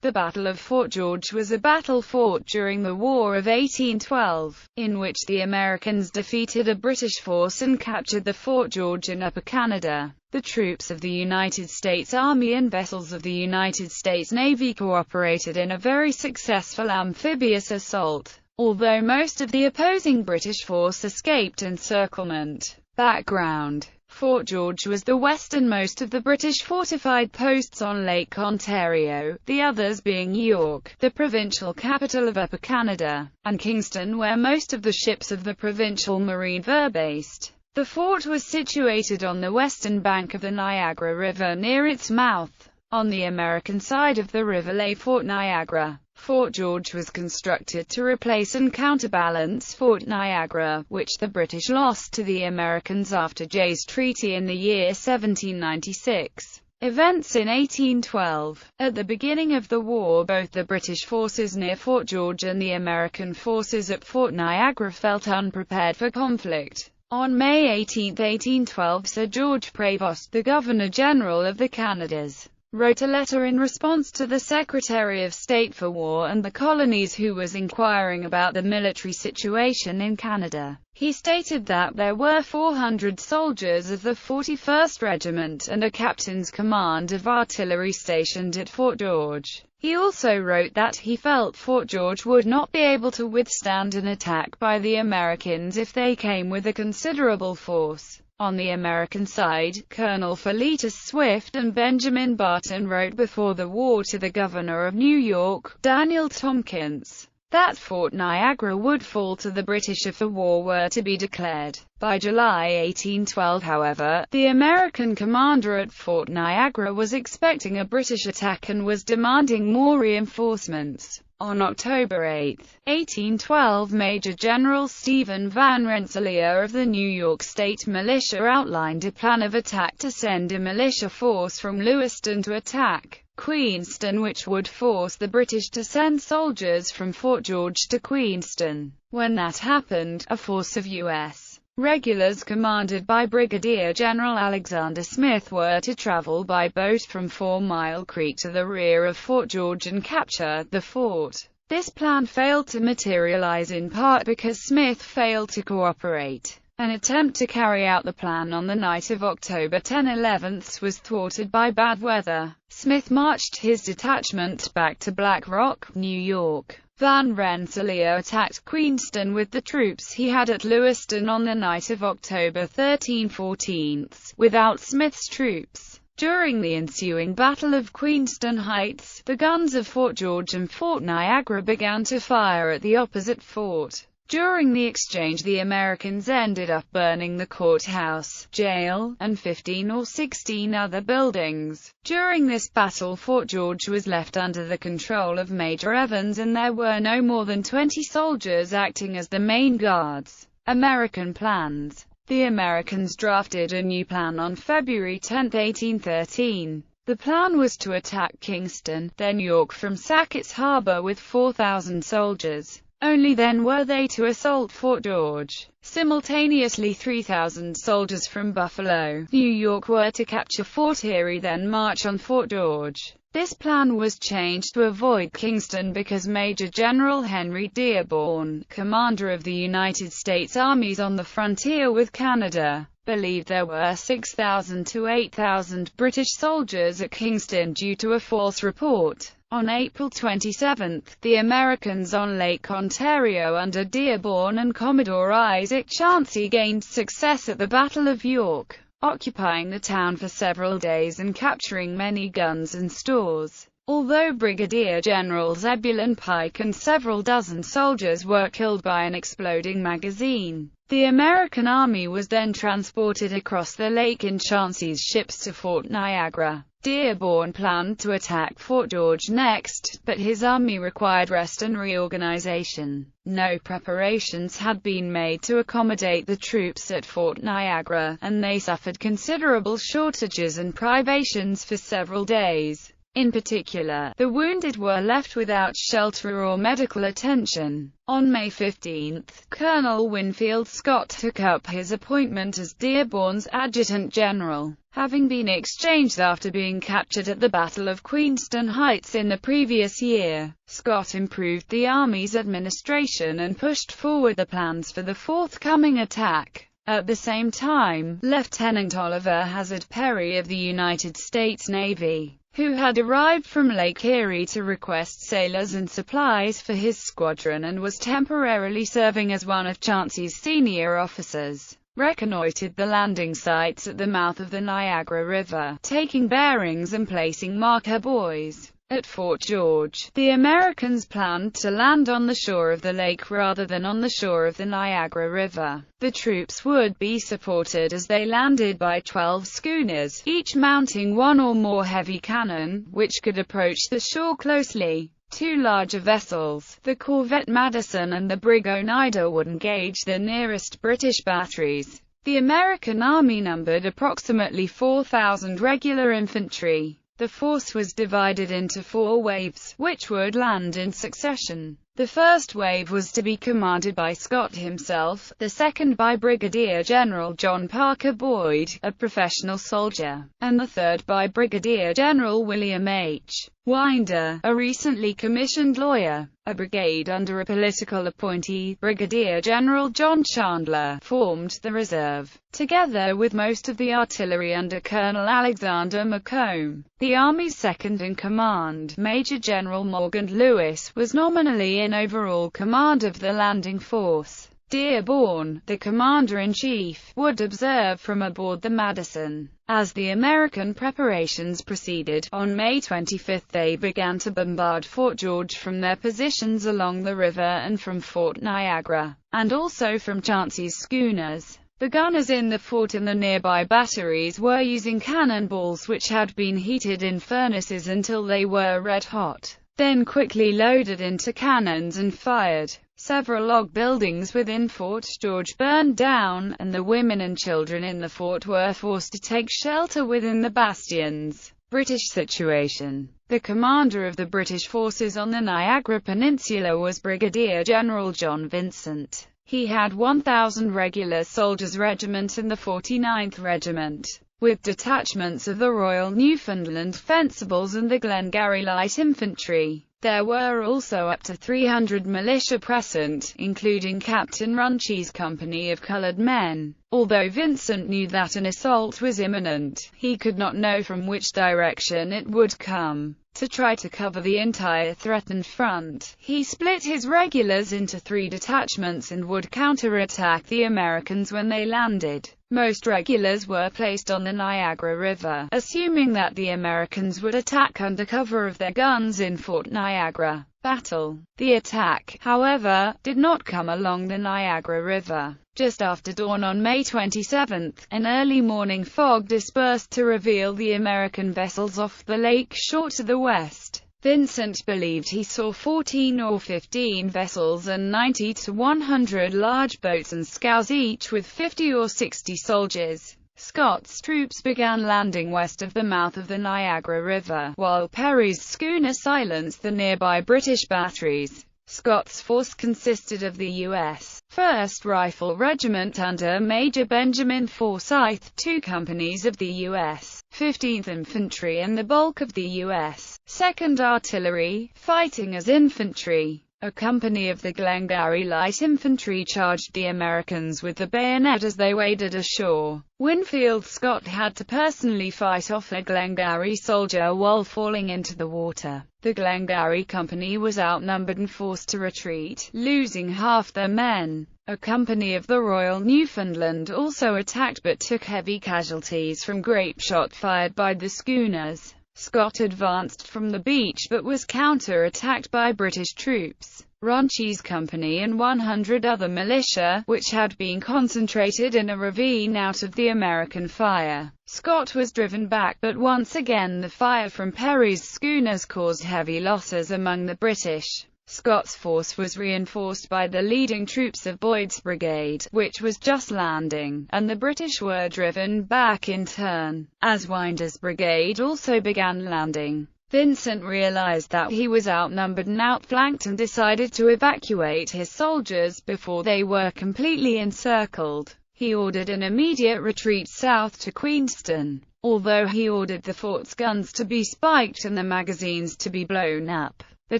The Battle of Fort George was a battle fought during the War of 1812, in which the Americans defeated a British force and captured the Fort George in Upper Canada. The troops of the United States Army and vessels of the United States Navy cooperated in a very successful amphibious assault, although most of the opposing British force escaped encirclement. Background: Fort George was the westernmost of the British fortified posts on Lake Ontario, the others being York, the provincial capital of Upper Canada, and Kingston, where most of the ships of the Provincial Marine were based. The fort was situated on the western bank of the Niagara River near its mouth. On the American side of the river lay Fort Niagara. Fort George was constructed to replace and counterbalance Fort Niagara, which the British lost to the Americans after Jay's Treaty in the year 1796. Events in 1812. At the beginning of the war, both the British forces near Fort George and the American forces at Fort Niagara felt unprepared for conflict. On May 18, 1812, Sir George Prevost, the Governor-General of the Canadas, wrote a letter in response to the Secretary of State for War and the Colonies, who was inquiring about the military situation in Canada. He stated that there were 400 soldiers of the 41st Regiment and a captain's command of artillery stationed at Fort George. He also wrote that he felt Fort George would not be able to withstand an attack by the Americans if they came with a considerable force. On the American side, Colonel Philetus Swift and Benjamin Barton wrote before the war to the Governor of New York, Daniel Tompkins, that Fort Niagara would fall to the British if a war were to be declared. By July 1812, however, the American commander at Fort Niagara was expecting a British attack and was demanding more reinforcements. On October 8, 1812, Major General Stephen Van Rensselaer of the New York State Militia outlined a plan of attack to send a militia force from Lewiston to attack Queenston, which would force the British to send soldiers from Fort George to Queenston. When that happened, a force of U.S. regulars commanded by Brigadier General Alexander Smith were to travel by boat from 4 Mile Creek to the rear of Fort George and capture the fort. This plan failed to materialize in part because Smith failed to cooperate. An attempt to carry out the plan on the night of October 10/11 was thwarted by bad weather. Smith marched his detachment back to Black Rock, New York. Van Rensselaer attacked Queenston with the troops he had at Lewiston on the night of October 13/14, without Smith's troops. During the ensuing Battle of Queenston Heights, the guns of Fort George and Fort Niagara began to fire at the opposite fort. During the exchange, the Americans ended up burning the courthouse, jail, and 15 or 16 other buildings. During this battle, Fort George was left under the control of Major Evans, and there were no more than 20 soldiers acting as the main guards. American plans. The Americans drafted a new plan on February 10, 1813. The plan was to attack Kingston, then York from Sackett's Harbor with 4,000 soldiers. Only then were they to assault Fort George. Simultaneously, 3,000 soldiers from Buffalo, New York were to capture Fort Erie, then march on Fort George. This plan was changed to avoid Kingston because Major General Henry Dearborn, commander of the United States armies on the frontier with Canada, believed there were 6,000 to 8,000 British soldiers at Kingston due to a false report. On April 27, the Americans on Lake Ontario under Dearborn and Commodore Isaac Chauncey gained success at the Battle of York, occupying the town for several days and capturing many guns and stores. Although Brigadier General Zebulon Pike and several dozen soldiers were killed by an exploding magazine, the American army was then transported across the lake in Chauncey's ships to Fort Niagara. Dearborn planned to attack Fort George next, but his army required rest and reorganization. No preparations had been made to accommodate the troops at Fort Niagara, and they suffered considerable shortages and privations for several days. In particular, the wounded were left without shelter or medical attention. On May 15, Colonel Winfield Scott took up his appointment as Dearborn's adjutant general. Having been exchanged after being captured at the Battle of Queenston Heights in the previous year, Scott improved the Army's administration and pushed forward the plans for the forthcoming attack. At the same time, Lieutenant Oliver Hazard Perry of the United States Navy, who had arrived from Lake Erie to request sailors and supplies for his squadron and was temporarily serving as one of Chauncey's senior officers, reconnoitered the landing sites at the mouth of the Niagara River, taking bearings and placing marker buoys. At Fort George, the Americans planned to land on the shore of the lake rather than on the shore of the Niagara River. The troops would be supported as they landed by 12 schooners, each mounting one or more heavy cannon, which could approach the shore closely. Two larger vessels, the corvette Madison and the brig Oneida, would engage the nearest British batteries. The American Army numbered approximately 4,000 regular infantry. The force was divided into 4 waves, which would land in succession. The first wave was to be commanded by Scott himself, the second by Brigadier General John Parker Boyd, a professional soldier, and the third by Brigadier General William H. Winder, a recently commissioned lawyer. A brigade under a political appointee, Brigadier General John Chandler, formed the reserve, together with most of the artillery under Colonel Alexander Macomb. The Army's second-in-command, Major General Morgan Lewis, was nominally in overall command of the landing force. Dearborn, the commander-in-chief, would observe from aboard the Madison. As the American preparations proceeded, on May 25 they began to bombard Fort George from their positions along the river and from Fort Niagara, and also from Chauncey's schooners. The gunners in the fort and the nearby batteries were using cannonballs which had been heated in furnaces until they were red-hot, then quickly loaded into cannons and fired. Several log buildings within Fort George burned down, and the women and children in the fort were forced to take shelter within the bastions. British situation. The commander of the British forces on the Niagara Peninsula was Brigadier General John Vincent. He had 1,000 regular soldiers regiment and the 49th Regiment, with detachments of the Royal Newfoundland Fencibles and the Glengarry Light Infantry. There were also up to 300 militia present, including Captain Runche's company of colored men. Although Vincent knew that an assault was imminent, he could not know from which direction it would come. To try to cover the entire threatened front, he split his regulars into 3 detachments and would counterattack the Americans when they landed. Most regulars were placed on the Niagara River, assuming that the Americans would attack under cover of their guns in Fort Niagara. Battle. The attack, however, did not come along the Niagara River. Just after dawn on May 27, an early morning fog dispersed to reveal the American vessels off the lake shore to the west. Vincent believed he saw 14 or 15 vessels and 90 to 100 large boats and scows, each with 50 or 60 soldiers. Scott's troops began landing west of the mouth of the Niagara River, while Perry's schooner silenced the nearby British batteries. Scott's force consisted of the U.S. 1st Rifle Regiment under Major Benjamin Forsyth, 2 companies of the U.S. 15th Infantry and the bulk of the U.S. 2nd Artillery, fighting as infantry. A company of the Glengarry Light Infantry charged the Americans with the bayonet as they waded ashore. Winfield Scott had to personally fight off a Glengarry soldier while falling into the water. The Glengarry company was outnumbered and forced to retreat, losing half their men. A company of the Royal Newfoundland also attacked but took heavy casualties from grape shot fired by the schooners. Scott advanced from the beach but was counter-attacked by British troops. Runche's company and 100 other militia, which had been concentrated in a ravine out of the American fire. Scott was driven back, but once again the fire from Perry's schooners caused heavy losses among the British. Scott's force was reinforced by the leading troops of Boyd's brigade, which was just landing, and the British were driven back in turn, as Winder's brigade also began landing. Vincent realized that he was outnumbered and outflanked and decided to evacuate his soldiers before they were completely encircled. He ordered an immediate retreat south to Queenston, although he ordered the fort's guns to be spiked and the magazines to be blown up. The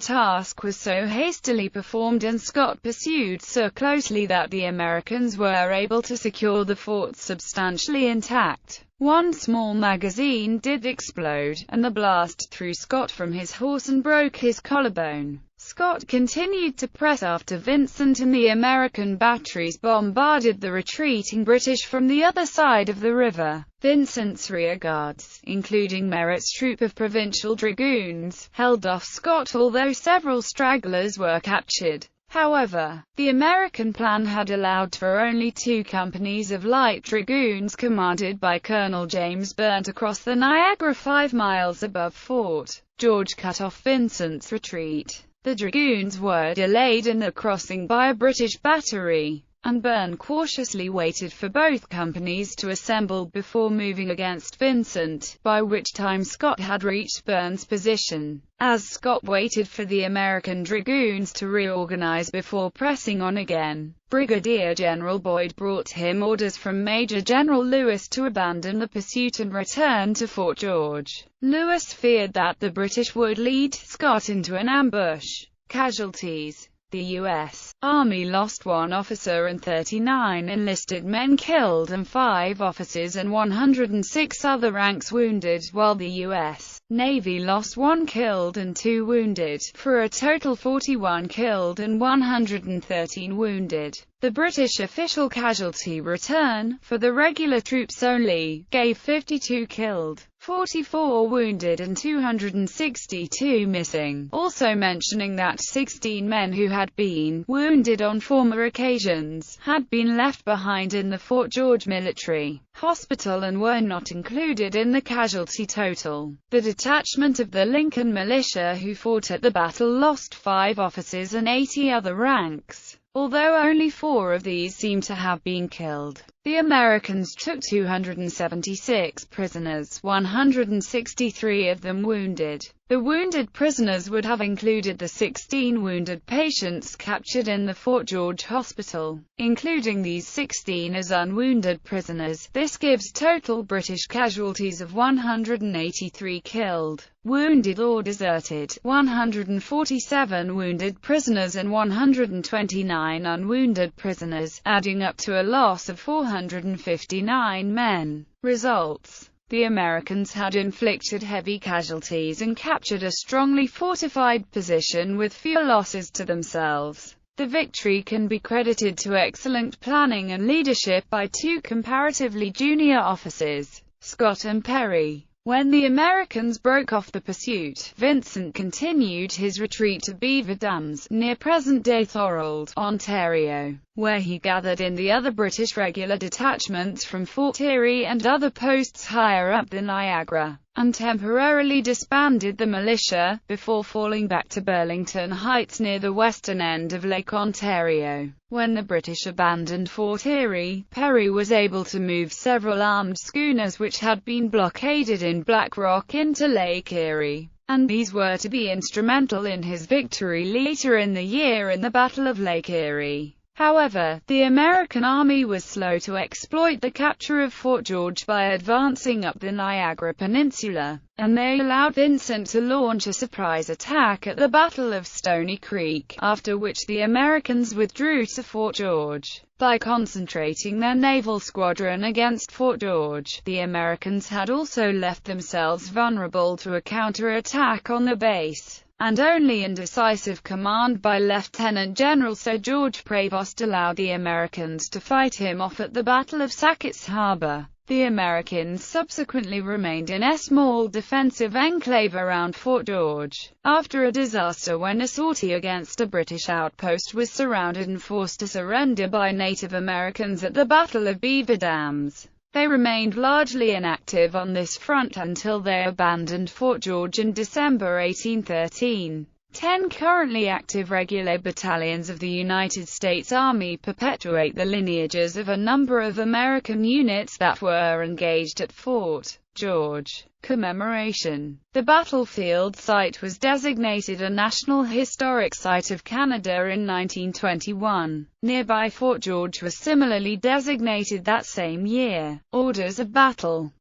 task was so hastily performed and Scott pursued so closely that the Americans were able to secure the fort substantially intact. One small magazine did explode, and the blast threw Scott from his horse and broke his collarbone. Scott continued to press after Vincent, and the American batteries bombarded the retreating British from the other side of the river. Vincent's rear guards, including Merritt's troop of provincial dragoons, held off Scott, although several stragglers were captured. However, the American plan had allowed for only 2 companies of light dragoons commanded by Colonel James Byrne to cross the Niagara 5 miles above Fort George cut off Vincent's retreat. The dragoons were delayed in the crossing by a British battery, and Byrne cautiously waited for both companies to assemble before moving against Vincent, by which time Scott had reached Byrne's position. As Scott waited for the American dragoons to reorganize before pressing on again, Brigadier General Boyd brought him orders from Major General Lewis to abandon the pursuit and return to Fort George. Lewis feared that the British would lead Scott into an ambush. Casualties. The U.S. Army lost 1 officer and 39 enlisted men killed and 5 officers and 106 other ranks wounded, while the U.S. Navy lost 1 killed and 2 wounded, for a total 41 killed and 113 wounded. The British official casualty return, for the regular troops only, gave 52 killed, 44 wounded and 262 missing, also mentioning that 16 men who had been wounded on former occasions had been left behind in the Fort George military hospital and were not included in the casualty total. The detachment of the Lincoln militia who fought at the battle lost 5 officers and 80 other ranks, although only 4 of these seem to have been killed. The Americans took 276 prisoners, 163 of them wounded. The wounded prisoners would have included the 16 wounded patients captured in the Fort George hospital, including these 16 as unwounded prisoners. This gives total British casualties of 183 killed, wounded or deserted, 147 wounded prisoners and 129 unwounded prisoners, adding up to a loss of 459 men. Results: the Americans had inflicted heavy casualties and captured a strongly fortified position with few losses to themselves. The victory can be credited to excellent planning and leadership by 2 comparatively junior officers, Scott and Perry. When the Americans broke off the pursuit, Vincent continued his retreat to Beaver Dams, near present-day Thorold, Ontario, where he gathered in the other British regular detachments from Fort Erie and other posts higher up the Niagara, and temporarily disbanded the militia, before falling back to Burlington Heights near the western end of Lake Ontario. When the British abandoned Fort Erie, Perry was able to move several armed schooners which had been blockaded in Black Rock into Lake Erie, and these were to be instrumental in his victory later in the year in the Battle of Lake Erie. However, the American army was slow to exploit the capture of Fort George by advancing up the Niagara Peninsula, and they allowed Vincent to launch a surprise attack at the Battle of Stony Creek, after which the Americans withdrew to Fort George. By concentrating their naval squadron against Fort George, the Americans had also left themselves vulnerable to a counterattack on the base, and only indecisive command by Lieutenant General Sir George Prevost allowed the Americans to fight him off at the Battle of Sackett's Harbor. The Americans subsequently remained in a small defensive enclave around Fort George, after a disaster when a sortie against a British outpost was surrounded and forced to surrender by Native Americans at the Battle of Beaver Dams. They remained largely inactive on this front until they abandoned Fort George in December 1813. 10 currently active regular battalions of the United States Army perpetuate the lineages of a number of American units that were engaged at Fort George. Commemoration. The battlefield site was designated a National Historic Site of Canada in 1921. Nearby Fort George was similarly designated that same year. Orders of battle.